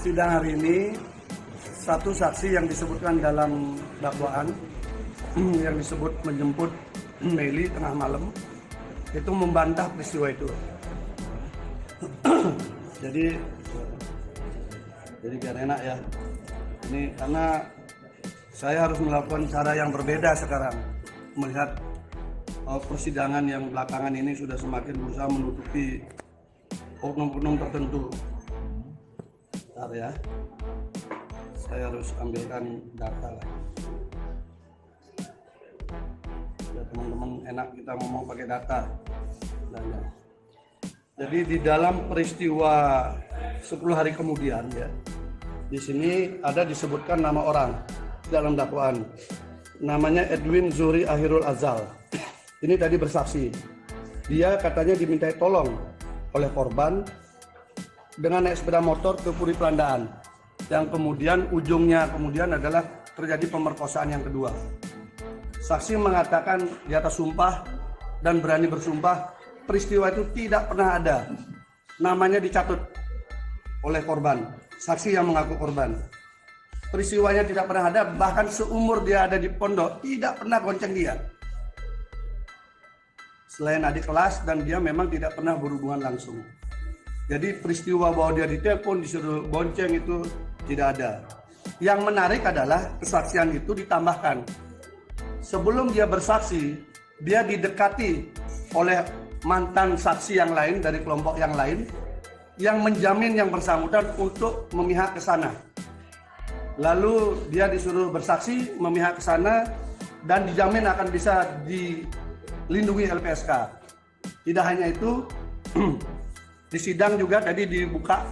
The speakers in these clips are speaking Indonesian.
Sidang hari ini, satu saksi yang disebutkan dalam dakwaan yang disebut menjemput Meli tengah malam itu membantah peristiwa itu. jadi biar enak ya. Ini karena saya harus melakukan cara yang berbeda sekarang melihat persidangan yang belakangan ini sudah semakin berusaha menutupi oknum-oknum tertentu. Bentar ya, saya harus ambilkan data lagi. Ya teman-teman, enak kita ngomong pakai data. Jadi di dalam peristiwa 10 hari kemudian ya, di sini ada disebutkan nama orang dalam dakwaan. Namanya Edwin Zuhri Akhirul Azal. Ini tadi bersaksi. Dia katanya dimintai tolong oleh korban dengan naik sepeda motor ke Puri Pelandaan, yang kemudian ujungnya adalah terjadi pemerkosaan yang kedua. Saksi mengatakan di atas sumpah dan berani bersumpah peristiwa itu tidak pernah ada. Namanya dicatut oleh korban, saksi yang mengaku korban. Peristiwanya tidak pernah ada, bahkan seumur dia ada di pondok tidak pernah gonceng dia. Selain adik kelas, dan dia memang tidak pernah berhubungan langsung. Jadi peristiwa bahwa dia ditelepon, disuruh bonceng itu tidak ada. Yang menarik adalah kesaksian itu ditambahkan. Sebelum dia bersaksi, dia didekati oleh mantan saksi yang lain dari kelompok yang lain yang menjamin yang bersangkutan untuk memihak ke sana. Lalu dia disuruh bersaksi, memihak ke sana dan dijamin akan bisa dilindungi LPSK. Tidak hanya itu, di sidang juga tadi dibuka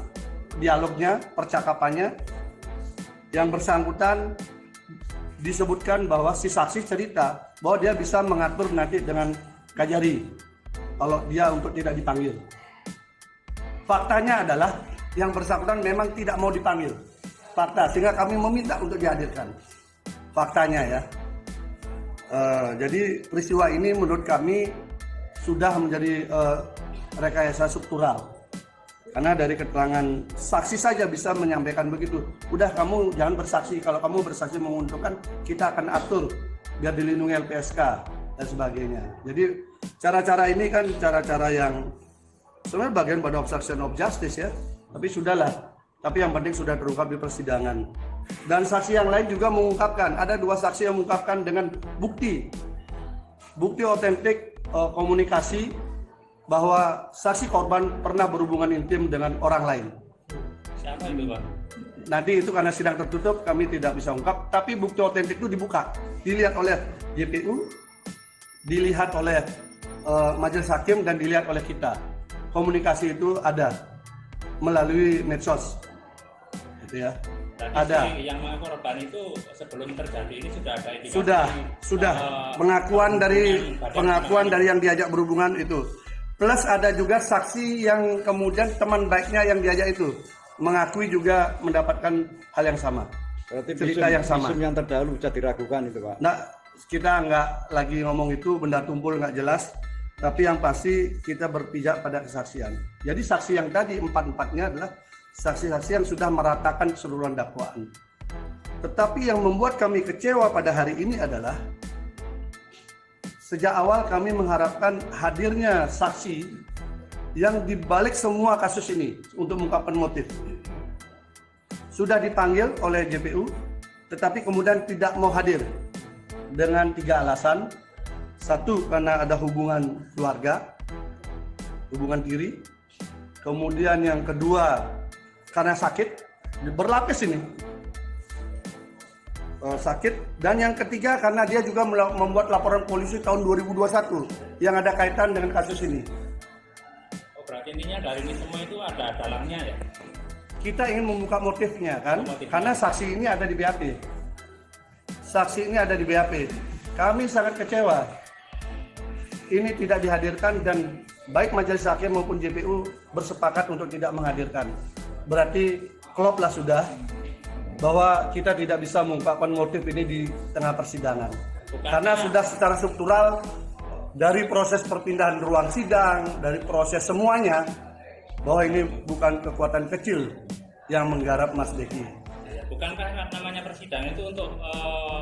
dialognya, percakapannya. Yang bersangkutan disebutkan bahwa si saksi cerita bahwa dia bisa mengatur nanti dengan Kajari kalau dia untuk tidak dipanggil. Faktanya adalah yang bersangkutan memang tidak mau dipanggil. Fakta, sehingga kami meminta untuk dihadirkan. Faktanya ya. Jadi peristiwa ini menurut kami sudah menjadi rekayasa struktural. Karena dari keterangan saksi saja bisa menyampaikan begitu. Udah, kamu jangan bersaksi. Kalau kamu bersaksi menguntungkan, kita akan atur biar dilindungi LPSK dan sebagainya. Jadi cara-cara ini kan cara-cara yang sebenarnya bagian pada obstruction of justice ya. Tapi sudahlah. Tapi yang penting sudah terungkap di persidangan. Dan saksi yang lain juga mengungkapkan. Ada 2 saksi yang mengungkapkan dengan bukti otentik komunikasi bahwa saksi korban pernah berhubungan intim dengan orang lain. Siapa itu, Pak? Nanti itu karena sidang tertutup kami tidak bisa ungkap, tapi bukti otentik itu dibuka, dilihat oleh JPU, dilihat oleh majelis hakim dan dilihat oleh kita. Komunikasi itu ada melalui medsos, gitu ya. Dan ada. Yang korban itu sebelum terjadi ini sudah ada indikasi. Sudah pengakuan dari yang diajak berhubungan itu. Plus ada juga saksi yang kemudian teman baiknya yang diajak itu mengakui juga mendapatkan hal yang sama. Berarti cerita yang sama. visum yang terdahulu bisa diragukan itu, Pak. Nah, kita nggak lagi ngomong itu, benda tumpul nggak jelas. Tapi yang pasti kita berpijak pada kesaksian. Jadi saksi yang tadi 4-4-nya adalah saksi-saksi yang sudah meratakan keseluruhan dakwaan. Tetapi yang membuat kami kecewa pada hari ini adalah sejak awal kami mengharapkan hadirnya saksi yang dibalik semua kasus ini untuk mengungkapkan motif. Sudah dipanggil oleh JPU, tetapi kemudian tidak mau hadir dengan 3 alasan. 1, karena ada hubungan keluarga, hubungan tiri. Kemudian yang kedua, karena sakit, berlapis ini. Sakit. Dan yang ketiga, karena dia juga membuat laporan polisi tahun 2021 yang ada kaitan dengan kasus ini. Oh, berarti intinya dari ini semua itu ada dalangnya ya? Kita ingin membuka motifnya kan, karena saksi ini ada di BAP. Saksi ini ada di BAP. Kami sangat kecewa. Ini tidak dihadirkan dan baik majelis hakim maupun JPU bersepakat untuk tidak menghadirkan. Berarti kloplah sudah bahwa kita tidak bisa mengungkapkan motif ini di tengah persidangan. Karena sudah secara struktural dari proses perpindahan ruang sidang, dari proses semuanya, bahwa ini bukan kekuatan kecil yang menggarap Mas Deki. Bukankah namanya persidangan itu untuk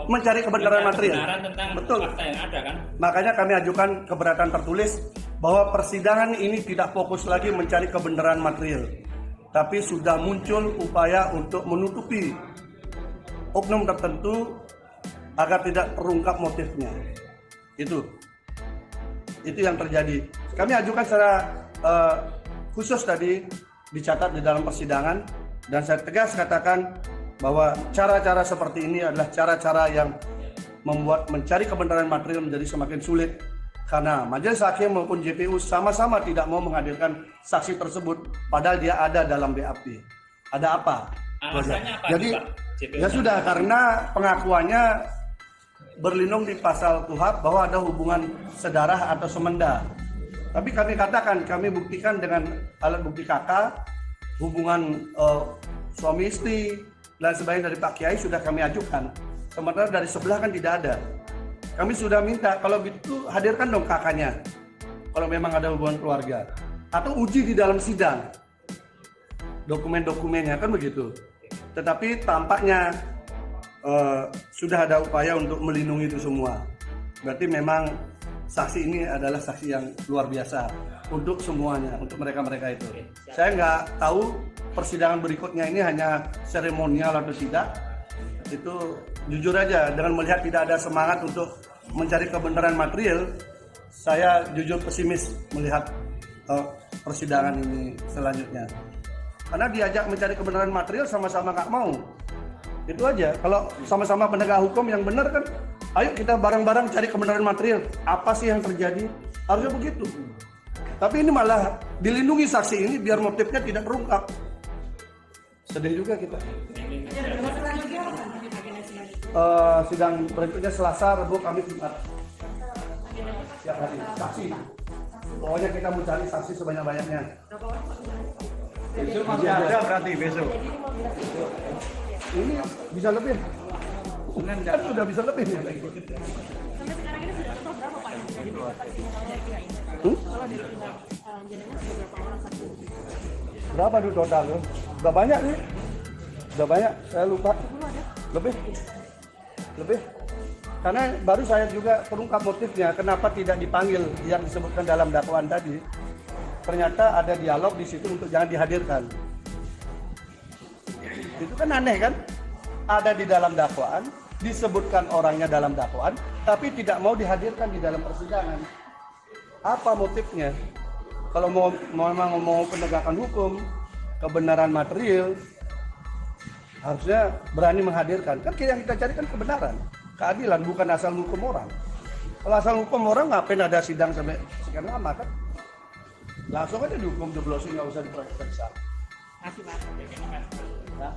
Mencari kebenaran material. kebenaran tentang Betul. fakta yang ada kan? Makanya kami ajukan keberatan tertulis bahwa persidangan ini tidak fokus lagi mencari kebenaran material, tapi sudah muncul upaya untuk menutupi oknum tertentu agar tidak terungkap motifnya. Itu yang terjadi. Kami ajukan secara khusus tadi dicatat di dalam persidangan, dan saya tegas katakan bahwa cara-cara seperti ini adalah cara-cara yang membuat mencari kebenaran material menjadi semakin sulit, karena majelis hakim maupun JPU sama-sama tidak mau menghadirkan saksi tersebut padahal dia ada dalam BAP. Ada apa? Alasannya apa? Jadi Pak? JPU ya sudah, karena pengakuannya berlindung di pasal KUHP bahwa ada hubungan sedarah atau semenda. Tapi kami katakan, kami buktikan dengan alat bukti KK, hubungan suami istri dan sebagainya dari Pak Kiai sudah kami ajukan. Sementara dari sebelah kan tidak ada. Kami sudah minta kalau gitu hadirkan dong kakaknya, kalau memang ada hubungan keluarga, atau uji di dalam sidang dokumen-dokumennya, kan begitu. Tetapi tampaknya sudah ada upaya untuk melindungi itu semua. Berarti memang saksi ini adalah saksi yang luar biasa untuk semuanya, untuk mereka-mereka itu. Saya nggak tahu persidangan berikutnya ini hanya seremonial atau tidak. Itu jujur aja, dengan melihat tidak ada semangat untuk mencari kebenaran material, saya jujur pesimis melihat persidangan ini selanjutnya. Karena diajak mencari kebenaran material sama-sama nggak mau. Itu aja. Kalau sama-sama penegak hukum yang benar kan, ayo kita bareng-bareng cari kebenaran material. Apa sih yang terjadi? Harusnya begitu. Tapi ini malah dilindungi saksi ini biar motifnya tidak terungkap. Sedih juga kita. Sidang berikutnya Selasa, Rabu, Kamis, Jumat. Siap hari. Saksi. Pokoknya kita mau cari saksi sebanyak-banyaknya. Besok masih ada berarti besok. Ini bisa lebih. Kan sudah bisa lebih nih. Berapa tuh total tuh? Udah banyak nih. Udah banyak, saya lupa. Lebih. Karena baru saya juga terungkap motifnya, kenapa tidak dipanggil yang disebutkan dalam dakwaan tadi. Ternyata ada dialog di situ untuk jangan dihadirkan. Itu kan aneh kan? Ada di dalam dakwaan, disebutkan orangnya dalam dakwaan, tapi tidak mau dihadirkan di dalam persidangan. Apa motifnya? Kalau mau penegakan hukum, kebenaran material, harusnya berani menghadirkan. Kan yang kita cari kan kebenaran, keadilan, bukan asal hukum orang. Kalau asal hukum orang ngapain ada sidang sampai sekian lama kan? Langsung aja dihukum jeblosin, nggak usah diperiksa. Terima kasih, Pak. Ya.